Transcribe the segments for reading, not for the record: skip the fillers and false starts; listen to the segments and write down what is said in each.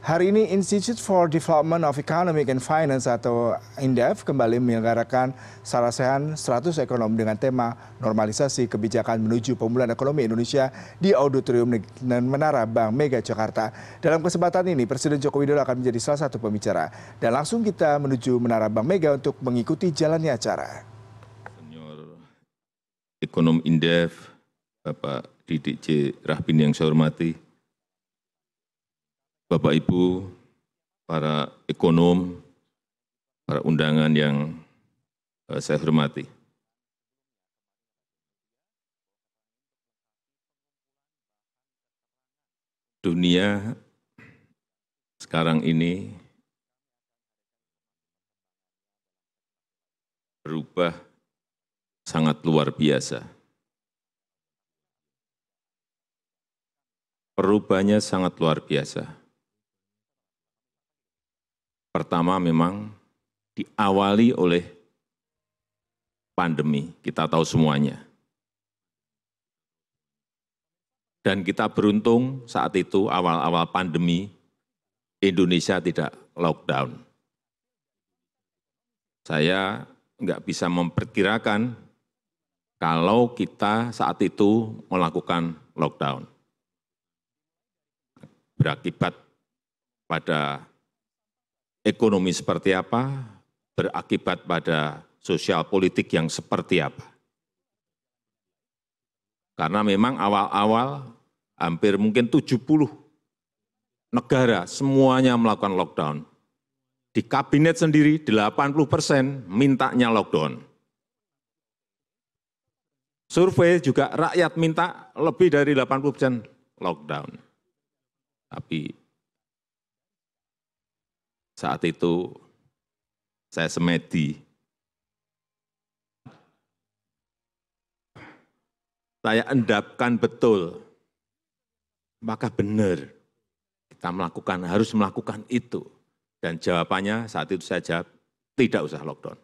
Hari ini Institute for Development of Economic and Finance atau INDEF kembali menyelenggarakan Sarasehan 100 Ekonom dengan tema normalisasi kebijakan menuju pemulihan ekonomi Indonesia di Auditorium Menara Bank Mega Jakarta. Dalam kesempatan ini Presiden Joko Widodo akan menjadi salah satu pembicara. Dan langsung kita menuju Menara Bank Mega untuk mengikuti jalannya acara. Senior Ekonom INDEF, Bapak Didik J. Rahbini yang saya hormati, Bapak Ibu, para ekonom, para undangan yang saya hormati. Dunia sekarang ini berubah sangat luar biasa. Perubahannya sangat luar biasa. Pertama memang diawali oleh pandemi, kita tahu semuanya. Dan kita beruntung saat itu awal-awal pandemi, Indonesia tidak lockdown. Saya nggak bisa memperkirakan kalau kita saat itu melakukan lockdown. Berakibat pada ekonomi seperti apa, berakibat pada sosial politik yang seperti apa. Karena memang awal-awal hampir mungkin 70 negara semuanya melakukan lockdown. Di kabinet sendiri 80% mintanya lockdown. Survei juga rakyat minta lebih dari 80% lockdown. Tapi saat itu saya semedi, saya endapkan betul, maka benar kita harus melakukan itu. Dan jawabannya saat itu saya jawab, tidak usah lockdown.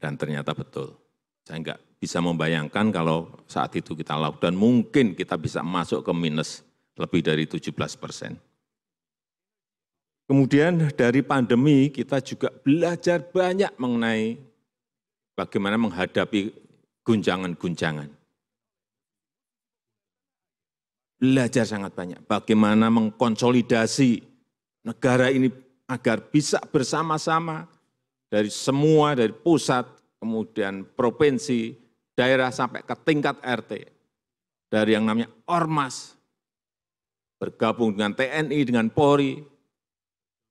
Dan ternyata betul. Saya enggak bisa membayangkan kalau saat itu kita lockdown, mungkin kita bisa masuk ke minus lebih dari 17%. Kemudian dari pandemi kita juga belajar banyak mengenai bagaimana menghadapi guncangan-guncangan. Belajar sangat banyak bagaimana mengkonsolidasi negara ini agar bisa bersama-sama dari semua, dari pusat, kemudian provinsi, daerah sampai ke tingkat RT. Dari yang namanya Ormas, bergabung dengan TNI, dengan Polri,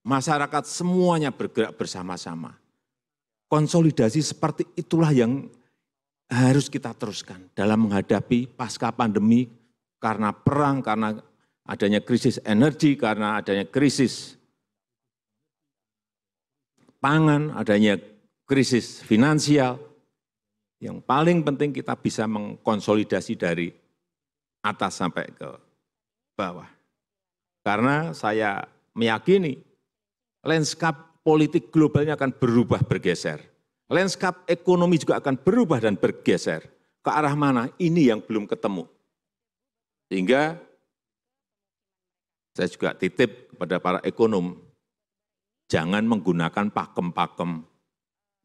masyarakat semuanya bergerak bersama-sama. Konsolidasi seperti itulah yang harus kita teruskan dalam menghadapi pasca pandemi karena perang, karena adanya krisis energi, karena adanya krisis pangan, adanya krisis finansial. Yang paling penting kita bisa mengkonsolidasi dari atas sampai ke bawah. Karena saya meyakini landscape politik globalnya akan berubah bergeser. Landscape ekonomi juga akan berubah dan bergeser. Ke arah mana? Ini yang belum ketemu. Sehingga saya juga titip kepada para ekonom, jangan menggunakan pakem-pakem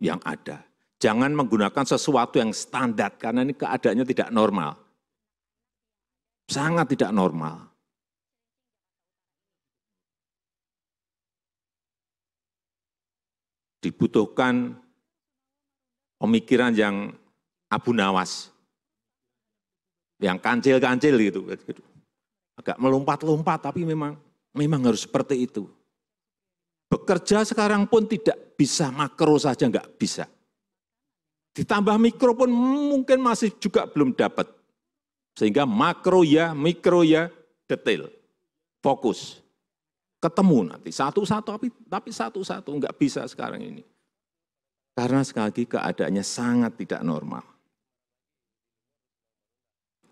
yang ada. Jangan menggunakan sesuatu yang standar, karena ini keadaannya tidak normal. Sangat tidak normal. Dibutuhkan pemikiran yang Abu Nawas, yang kancil-kancil gitu. Agak melompat-lompat, tapi memang harus seperti itu. Bekerja sekarang pun tidak bisa makro saja, enggak bisa. Ditambah mikro pun mungkin masih juga belum dapat. Sehingga makro ya, mikro ya, detail, fokus. Ketemu nanti satu-satu, tapi satu-satu, enggak bisa sekarang ini. Karena sekali lagi keadaannya sangat tidak normal.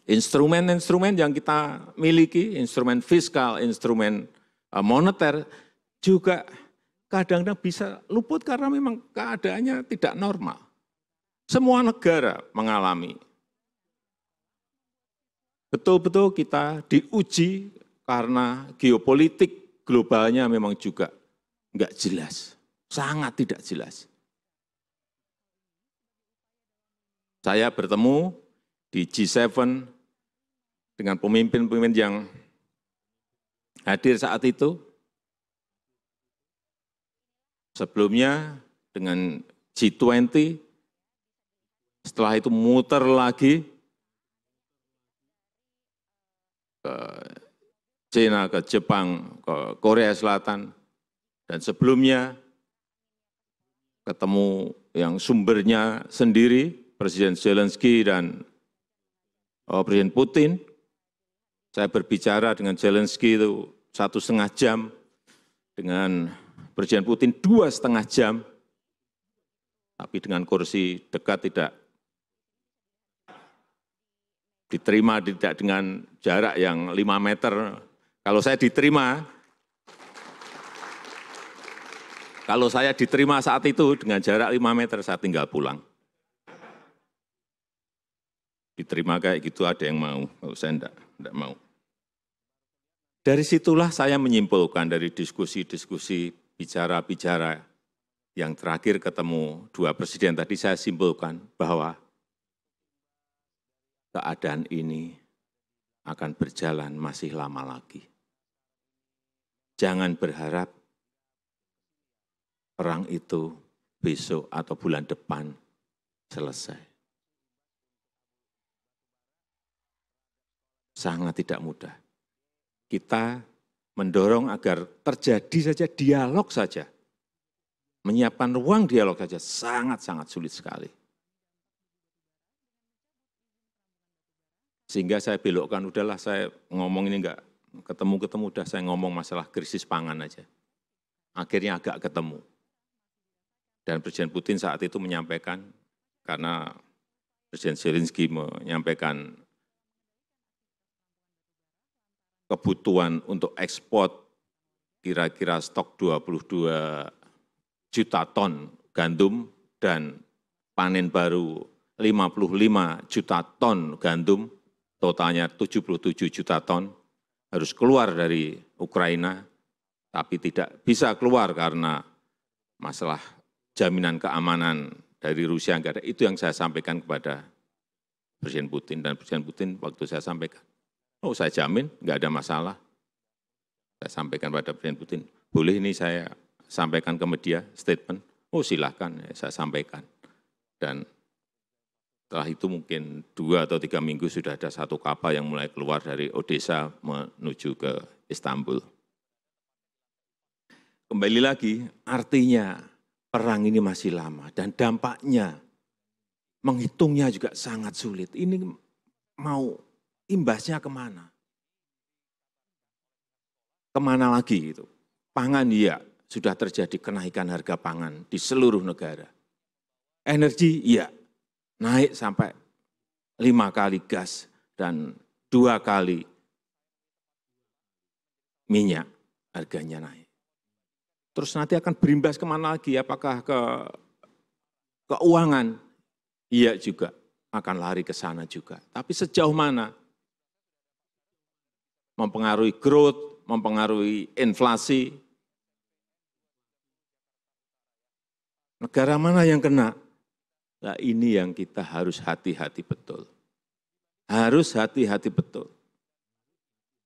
Instrumen-instrumen yang kita miliki, instrumen fiskal, instrumen moneter, juga kadang-kadang bisa luput karena memang keadaannya tidak normal. Semua negara mengalami betul-betul kita diuji karena geopolitik globalnya memang juga enggak jelas, sangat tidak jelas. Saya bertemu di G7 dengan pemimpin-pemimpin yang hadir saat itu. Sebelumnya dengan G20, setelah itu muter lagi ke China, ke Jepang, ke Korea Selatan, dan sebelumnya ketemu yang sumbernya sendiri, Presiden Zelensky dan Presiden Putin. Saya berbicara dengan Zelensky itu 1,5 jam, dengan Presiden Putin 2,5 jam, tapi dengan kursi dekat tidak diterima, tidak dengan jarak yang 5 meter. Kalau saya diterima saat itu dengan jarak 5 meter, saya tinggal pulang. Diterima kayak gitu ada yang mau, kalau saya enggak mau. Dari situlah saya menyimpulkan dari diskusi-diskusi, bicara-bicara yang terakhir ketemu dua presiden tadi, saya simpulkan bahwa keadaan ini akan berjalan masih lama lagi. Jangan berharap perang itu besok atau bulan depan selesai. Sangat tidak mudah. Kita mendorong agar terjadi saja dialog saja. Menyiapkan ruang dialog saja sangat-sangat sulit sekali. Sehingga saya belokkan, udahlah saya ngomong ini enggak ketemu-ketemu, udah saya ngomong masalah krisis pangan aja. Akhirnya agak ketemu. Dan Presiden Putin saat itu menyampaikan, karena Presiden Zelensky menyampaikan kebutuhan untuk ekspor kira-kira stok 22 juta ton gandum dan panen baru 55 juta ton gandum, totalnya 77 juta ton, harus keluar dari Ukraina, tapi tidak bisa keluar karena masalah jaminan keamanan dari Rusia. Itu yang saya sampaikan kepada Presiden Putin, dan Presiden Putin waktu saya sampaikan, oh saya jamin nggak ada masalah. Saya sampaikan pada Presiden Putin, boleh ini saya sampaikan ke media statement? Oh silahkan, saya sampaikan. Dan setelah itu mungkin 2 atau 3 minggu sudah ada satu kapal yang mulai keluar dari Odessa menuju ke Istanbul. Kembali lagi, artinya perang ini masih lama dan dampaknya, menghitungnya juga sangat sulit. Ini mau imbasnya kemana? Kemana lagi itu? Pangan ya, sudah terjadi kenaikan harga pangan di seluruh negara. Energi ya, naik sampai 5 kali gas dan 2 kali minyak harganya naik. Terus nanti akan berimbas kemana lagi? Apakah ke keuangan? Iya juga, akan lari ke sana juga. Tapi sejauh mana? Mempengaruhi growth, mempengaruhi inflasi. Negara mana yang kena? Nah ini yang kita harus hati-hati betul. Harus hati-hati betul.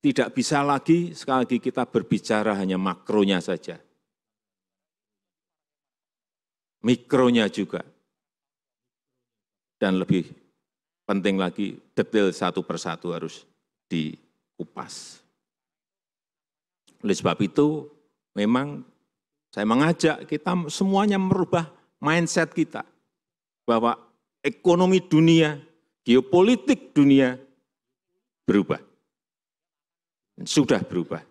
Tidak bisa lagi, sekali lagi kita berbicara hanya makronya saja. Mikronya juga. Dan lebih penting lagi, detail satu persatu harus dikupas. Oleh sebab itu, memang saya mengajak kita semuanya merubah mindset kita. Bahwa ekonomi dunia, geopolitik dunia berubah. Sudah berubah.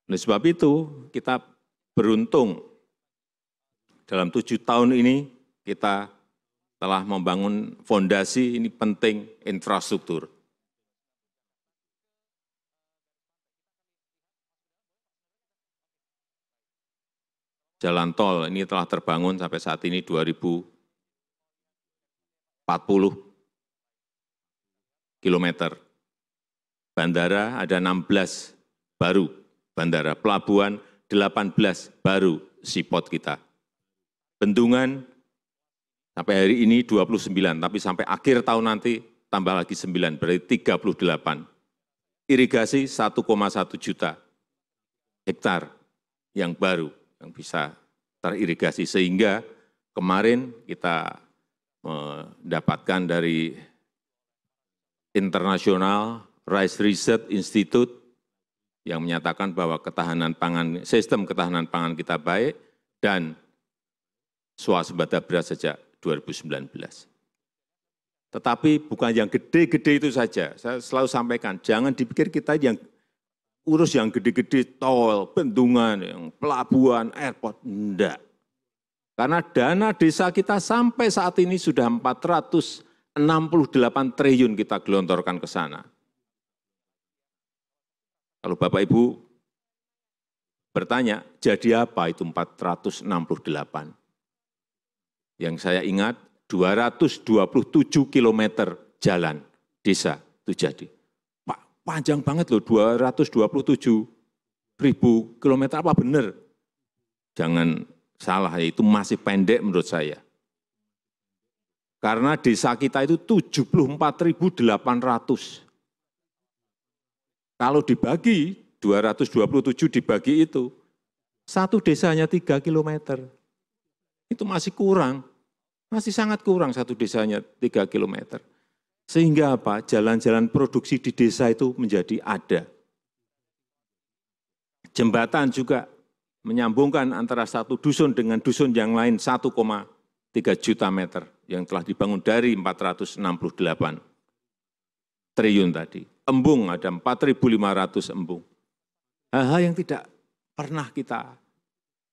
Oleh sebab itu, kita beruntung dalam 7 tahun ini kita telah membangun fondasi, ini penting, infrastruktur. Jalan tol ini telah terbangun sampai saat ini 2000 40 kilometer. Bandara ada 16 baru bandara, pelabuhan 18 baru seaport kita. Bendungan sampai hari ini 29, tapi sampai akhir tahun nanti tambah lagi 9, berarti 38. Irigasi 1,1 juta hektar yang baru yang bisa teririgasi, sehingga kemarin kita mendapatkan dari International Rice Research Institute yang menyatakan bahwa ketahanan pangan, sistem ketahanan pangan kita baik dan swasembada beras sejak 2019. Tetapi bukan yang gede-gede itu saja. Saya selalu sampaikan, jangan dipikir kita yang urus yang gede-gede, tol, bendungan, yang pelabuhan, airport. Enggak. Karena dana desa kita sampai saat ini sudah 468 triliun kita gelontorkan ke sana. Kalau Bapak Ibu bertanya, jadi apa itu 468? Yang saya ingat, 227 kilometer jalan desa itu jadi. Pak, panjang banget loh, 227 ribu kilometer, apa benar? Jangan salah, itu masih pendek menurut saya. Karena desa kita itu 74.800. Kalau dibagi, 227 dibagi itu, satu desanya 3 kilometer. Itu masih kurang, masih sangat kurang satu desanya 3 kilometer. Sehingga apa? Jalan-jalan produksi di desa itu menjadi ada. Jembatan juga menyambungkan antara satu dusun dengan dusun yang lain 1,3 juta meter yang telah dibangun dari 468 triliun tadi. Embung ada 4.500 embung. Hal-hal yang tidak pernah kita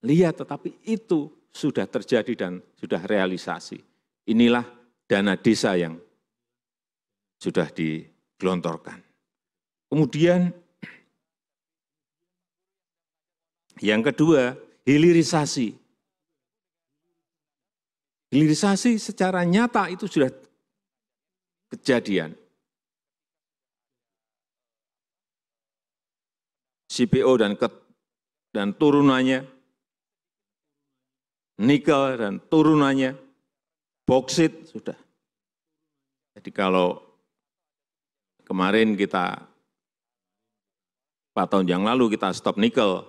lihat, tetapi itu sudah terjadi dan sudah realisasi. Inilah dana desa yang sudah digelontorkan. Kemudian yang kedua, hilirisasi. Hilirisasi secara nyata itu sudah kejadian. CPO dan turunannya, nikel dan turunannya, boksit sudah. Jadi kalau kemarin kita 4 tahun yang lalu kita stop nikel,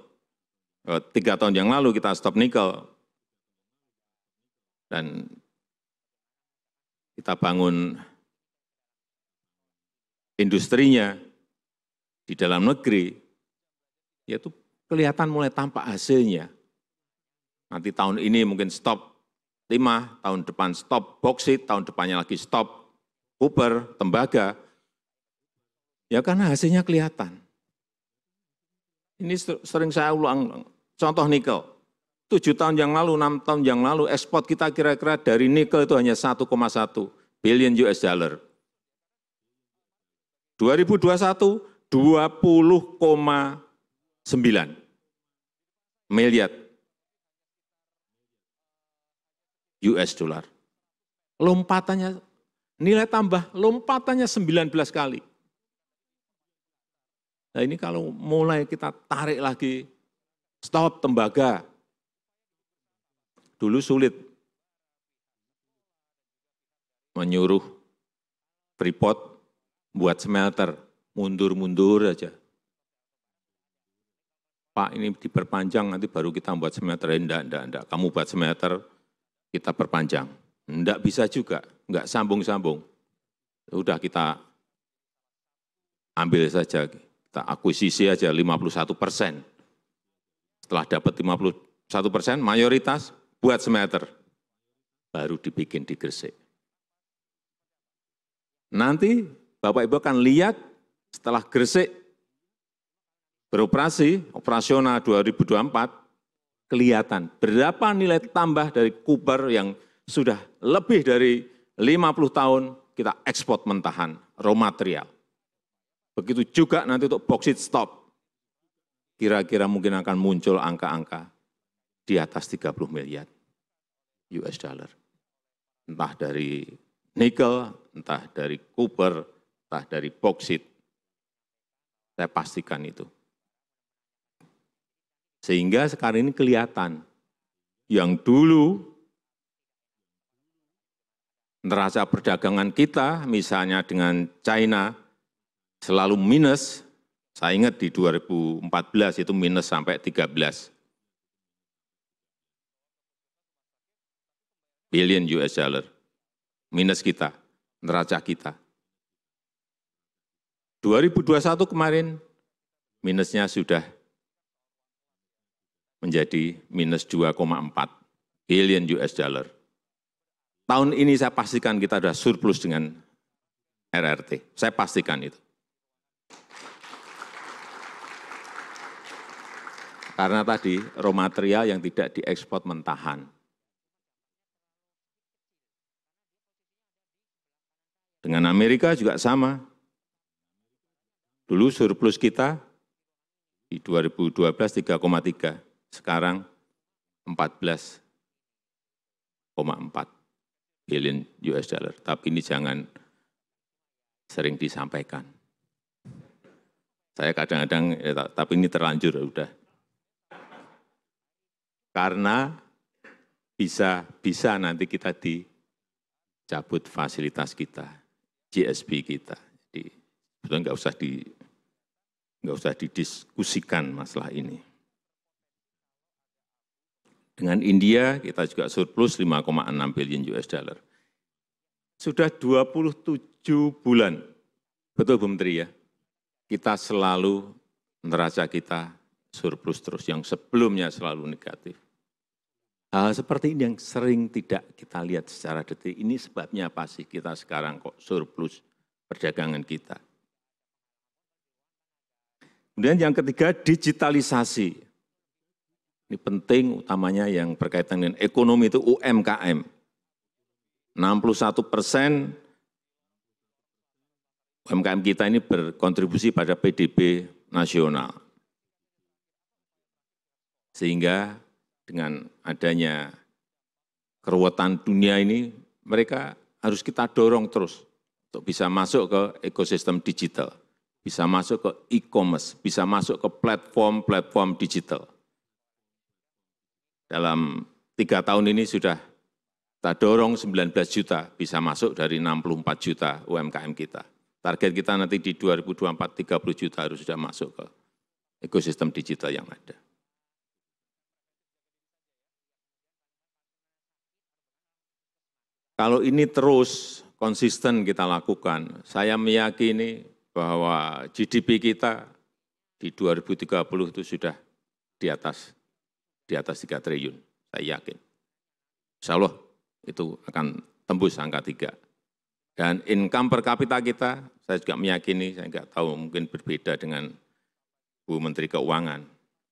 3 tahun yang lalu kita stop nikel, dan kita bangun industrinya di dalam negeri, yaitu kelihatan mulai tampak hasilnya. Nanti tahun ini mungkin stop timah, tahun depan stop boksit, tahun depannya lagi stop copper, tembaga. Ya karena hasilnya kelihatan. Ini sering saya ulang, contoh nikel. 7 tahun yang lalu, 6 tahun yang lalu, ekspor kita kira-kira dari nikel itu hanya 1,1 billion US dollar. 2021, 20,9 miliar US dollar. Lompatannya, nilai tambah lompatannya 19 kali. Nah ini kalau mulai kita tarik lagi, stop tembaga. Dulu sulit menyuruh Freeport buat smelter, mundur-mundur aja. Pak ini diperpanjang, nanti baru kita buat smelter. Enggak. Kamu buat smelter, kita perpanjang. Enggak bisa juga, enggak sambung-sambung. Udah kita ambil saja, kita akuisisi aja 51%. Setelah dapat 51%, mayoritas buat smelter. Baru dibikin di Gresik. Nanti Bapak Ibu akan lihat setelah Gresik beroperasi, operasional 2024, kelihatan berapa nilai tambah dari Cooper yang sudah lebih dari 50 tahun kita ekspor mentahan, raw material. Begitu juga nanti untuk bauxite stop, kira-kira mungkin akan muncul angka-angka di atas 30 miliar US dollar. Entah dari nikel, entah dari koper, entah dari boksit. Saya pastikan itu. Sehingga sekarang ini kelihatan, yang dulu neraca perdagangan kita, misalnya dengan China, selalu minus. Saya ingat di 2014 itu minus sampai 13 billion US dollar. Minus kita, neraca kita. 2021 kemarin, minusnya sudah menjadi minus 2,4 billion US dollar. Tahun ini saya pastikan kita sudah surplus dengan RRT. Saya pastikan itu. Karena tadi raw material yang tidak diekspor mentahan. Dengan Amerika juga sama. Dulu surplus kita di 2012 3,3, sekarang 14,4 billion US dollar. Tapi ini jangan sering disampaikan. Saya kadang-kadang, tapi ini terlanjur, udah. Karena bisa nanti kita dicabut fasilitas kita, GSP kita. Jadi sebetulnya nggak usah didiskusikan masalah ini. Dengan India kita juga surplus 5,6 billion US dollar. Sudah 27 bulan, betul Bu Menteri ya, kita selalu neraca kita surplus terus, yang sebelumnya selalu negatif. Hal seperti ini yang sering tidak kita lihat secara detil. Ini sebabnya apa sih kita sekarang kok surplus perdagangan kita. Kemudian yang ketiga, digitalisasi. Ini penting, utamanya yang berkaitan dengan ekonomi itu UMKM. 61% UMKM kita ini berkontribusi pada PDB nasional. Sehingga dengan adanya keruwetan dunia ini, mereka harus kita dorong terus untuk bisa masuk ke ekosistem digital, bisa masuk ke e-commerce, bisa masuk ke platform-platform digital. Dalam 3 tahun ini sudah kita dorong 19 juta, bisa masuk dari 64 juta UMKM kita. Target kita nanti di 2024, 30 juta harus sudah masuk ke ekosistem digital yang ada. Kalau ini terus konsisten kita lakukan, saya meyakini bahwa GDP kita di 2030 itu sudah di atas 3 triliun, saya yakin. Insya Allah itu akan tembus angka 3. Dan income per kapita kita, saya juga meyakini, saya enggak tahu mungkin berbeda dengan Bu Menteri Keuangan,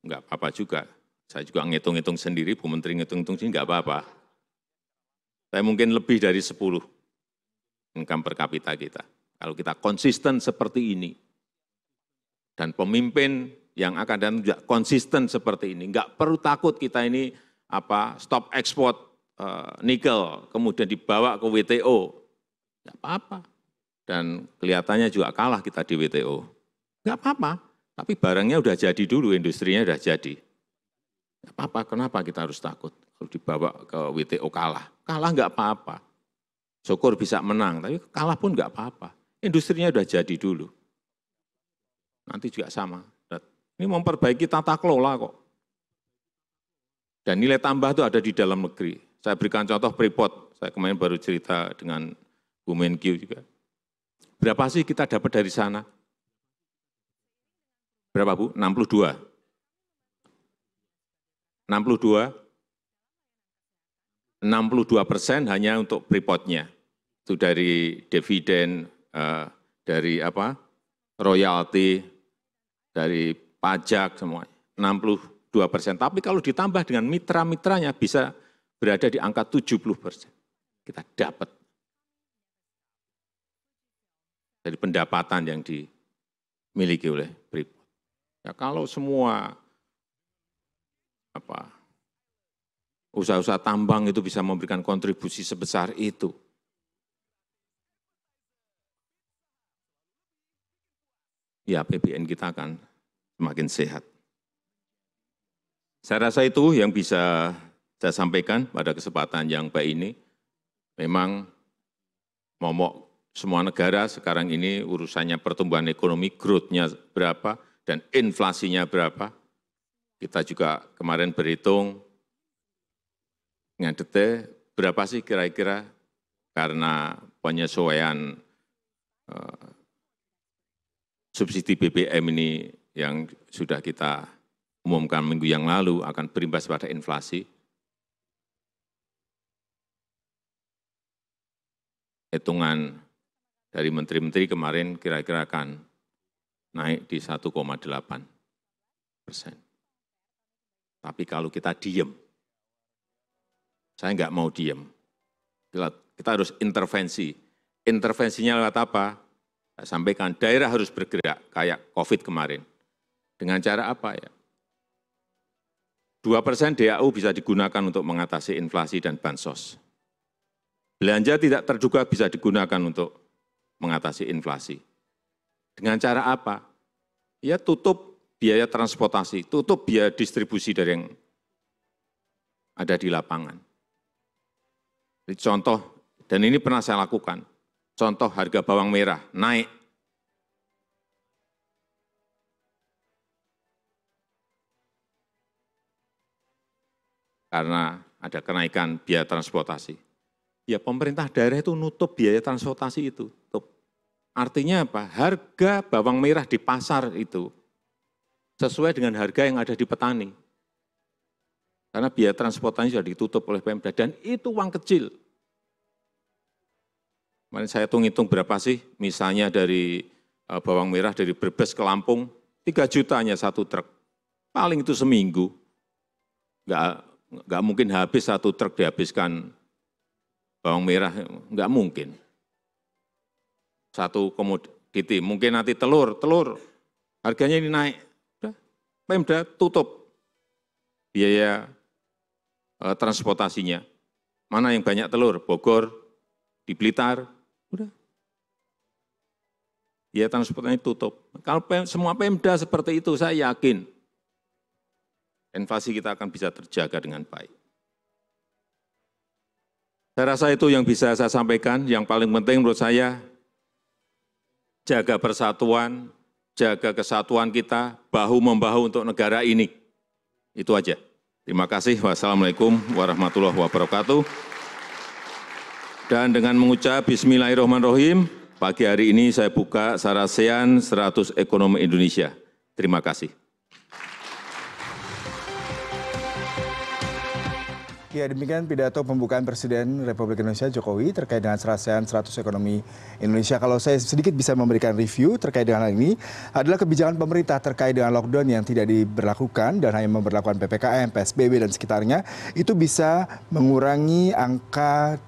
enggak apa-apa juga. Saya juga ngitung-ngitung sendiri, Bu Menteri ngitung-ngitung sendiri enggak apa-apa. Saya mungkin lebih dari 10 income per kapita kita. Kalau kita konsisten seperti ini, dan pemimpin yang akan datang juga konsisten seperti ini, enggak perlu takut kita ini stop ekspor nikel, kemudian dibawa ke WTO, enggak apa-apa. Dan kelihatannya juga kalah kita di WTO. Enggak apa-apa, tapi barangnya udah jadi dulu, industrinya udah jadi. Enggak apa-apa, kenapa kita harus takut? Kalau dibawa ke WTO kalah enggak apa-apa. Syukur bisa menang, tapi kalah pun enggak apa-apa. Industrinya udah jadi dulu. Nanti juga sama. Ini memperbaiki tata kelola kok. Dan nilai tambah itu ada di dalam negeri. Saya berikan contoh Freeport. Saya kemarin baru cerita dengan Bu Menkyu juga. Berapa sih kita dapat dari sana? Berapa Bu? 62. 62% hanya untuk Freeport-nya. Itu dari dividen, dari royalti, dari pajak semua. 62%. Tapi kalau ditambah dengan mitra-mitranya bisa berada di angka 70%. Kita dapat dari pendapatan yang dimiliki oleh Freeport. Ya, kalau semua usaha-usaha tambang itu bisa memberikan kontribusi sebesar itu, ya APBN kita akan semakin sehat. Saya rasa itu yang bisa saya sampaikan pada kesempatan yang baik ini. Memang momok semua negara sekarang ini urusannya pertumbuhan ekonomi, growth-nya berapa, dan inflasinya berapa. Kita juga kemarin berhitung dengan detail berapa sih kira-kira karena penyesuaian subsidi BBM ini yang sudah kita umumkan minggu yang lalu akan berimbas pada inflasi. Hitungan dari menteri-menteri kemarin kira-kira akan naik di 1,8%. Tapi kalau kita diem, saya nggak mau diem. Kita harus intervensi. Intervensinya lewat apa? Saya sampaikan, daerah harus bergerak kayak COVID kemarin. Dengan cara apa ya? 2% DAU bisa digunakan untuk mengatasi inflasi dan bansos. Belanja tidak terduga bisa digunakan untuk mengatasi inflasi. Dengan cara apa? Ya tutup biaya transportasi, tutup biaya distribusi dari yang ada di lapangan. Jadi contoh, dan ini pernah saya lakukan, contoh harga bawang merah naik. Karena ada kenaikan biaya transportasi. Ya pemerintah daerah itu nutup biaya transportasi itu. Artinya apa? Harga bawang merah di pasar itu sesuai dengan harga yang ada di petani. Karena biaya transportasi sudah ditutup oleh Pemda dan itu uang kecil. Kemarin saya hitung berapa sih misalnya dari bawang merah dari Brebes ke Lampung, 3 juta hanya 1 truk. Paling itu seminggu. Nggak mungkin habis 1 truk dihabiskan bawang merah, nggak mungkin. 1 komoditi, mungkin nanti telur harganya ini naik. Pemda tutup biaya transportasinya. Mana yang banyak telur? Bogor, di Blitar, udah. Biaya transportasinya tutup. Kalau semua Pemda seperti itu, saya yakin inflasi kita akan bisa terjaga dengan baik. Saya rasa itu yang bisa saya sampaikan. Yang paling penting menurut saya, jaga persatuan, jaga kesatuan kita, bahu-membahu untuk negara ini. Itu aja. Terima kasih. Wassalamualaikum warahmatullahi wabarakatuh. Dan dengan mengucap Bismillahirrahmanirrahim, pagi hari ini saya buka Sarasehan 100 Ekonomi Indonesia. Terima kasih. Ya, demikian pidato pembukaan Presiden Republik Indonesia Jokowi terkait dengan Sarasehan 100 Ekonomi Indonesia. Kalau saya sedikit bisa memberikan review terkait dengan hal ini, adalah kebijakan pemerintah terkait dengan lockdown yang tidak diberlakukan dan hanya memberlakukan PPKM, PSBB, dan sekitarnya, itu bisa mengurangi angka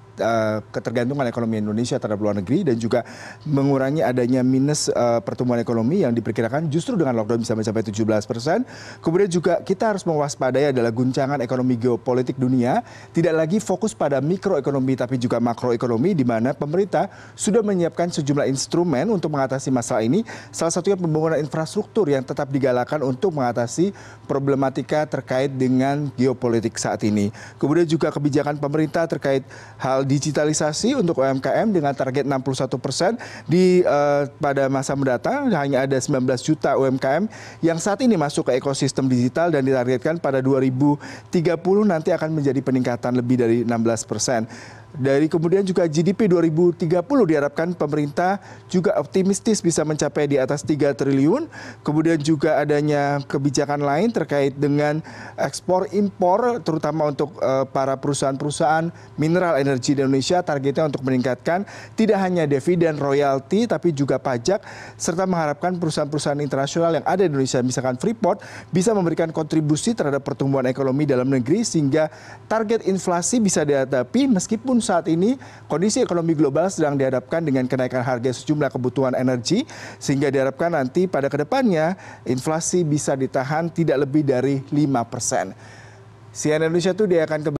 ketergantungan ekonomi Indonesia terhadap luar negeri dan juga mengurangi adanya minus pertumbuhan ekonomi yang diperkirakan justru dengan lockdown bisa mencapai 17%. Kemudian juga kita harus mewaspadai adalah guncangan ekonomi geopolitik dunia, tidak lagi fokus pada mikroekonomi tapi juga makroekonomi, di mana pemerintah sudah menyiapkan sejumlah instrumen untuk mengatasi masalah ini. Salah satunya pembangunan infrastruktur yang tetap digalakan untuk mengatasi problematika terkait dengan geopolitik saat ini. Kemudian juga kebijakan pemerintah terkait hal digitalisasi untuk UMKM dengan target 61% pada masa mendatang. Hanya ada 19 juta UMKM yang saat ini masuk ke ekosistem digital dan ditargetkan pada 2030 nanti akan menjadi peningkatan lebih dari 16%. Dari kemudian juga GDP 2030 diharapkan pemerintah juga optimistis bisa mencapai di atas 3 triliun. Kemudian juga adanya kebijakan lain terkait dengan ekspor impor terutama untuk para perusahaan-perusahaan mineral energi di Indonesia, targetnya untuk meningkatkan tidak hanya dividen, royalti tapi juga pajak, serta mengharapkan perusahaan-perusahaan internasional yang ada di Indonesia misalkan Freeport bisa memberikan kontribusi terhadap pertumbuhan ekonomi dalam negeri sehingga target inflasi bisa dihadapi meskipun saat ini kondisi ekonomi global sedang dihadapkan dengan kenaikan harga sejumlah kebutuhan energi, sehingga diharapkan nanti pada kedepannya inflasi bisa ditahan tidak lebih dari 5%. CNN Indonesia Today akan